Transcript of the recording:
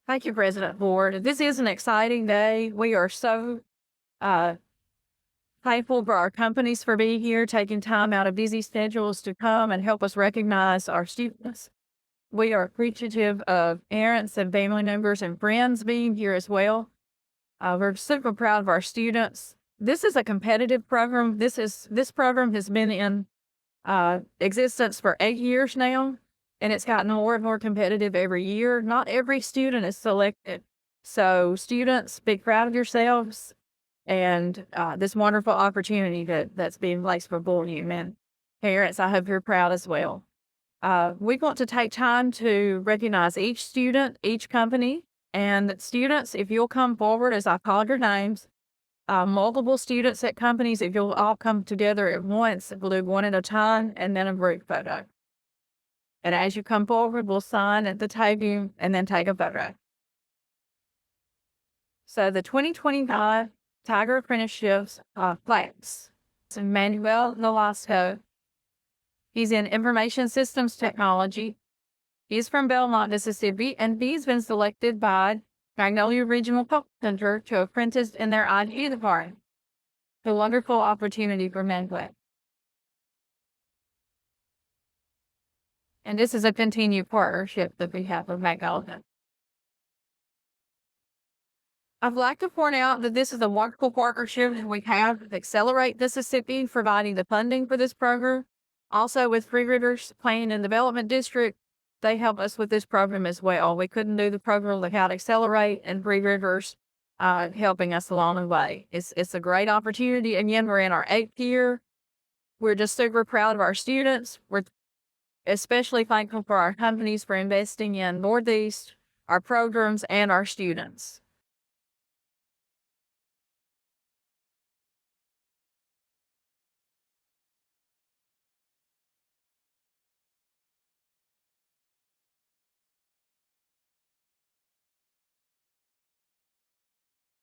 Thank you, President Ford. This is an exciting day. We are so uh, thankful for our companies for being here, taking time out of busy schedules to come and help us recognize our students. We are appreciative of parents and family members and friends being here as well. We're super proud of our students. This is a competitive program. This program has been in existence for 8 years now, and it's gotten more and more competitive every year. Not every student is selected. So students, be proud of yourselves and this wonderful opportunity that's being placed before you. And parents, I hope you're proud as well. We want to take time to recognize each student, each company, and students, if you'll come forward as I call your names, multiple students at companies, if you'll all come together at once, we'll do one at a time and then a group photo. And as you come forward, we'll sign at the table and then take a photo. So the 2025 Tiger Apprenticeship class. It's Manuel Nolasco. He's in Information Systems Technology. He's from Belmont, Mississippi, and he's been selected by Magnolia Regional Public Center to apprentice in their IT department. A wonderful opportunity for Manuel. And this is a continued partnership that we have with Magnolia. I'd like to point out that this is a wonderful partnership that we have with Accelerate Mississippi, providing the funding for this program. Also with Three Rivers Planning and Development District, they help us with this program as well. We couldn't do the program without Accelerate and Three Rivers helping us along the way. It's a great opportunity. Again, we're in our 8th year. We're just super proud of our students. We're especially thankful for our companies for investing in Northeast, our programs, and our students.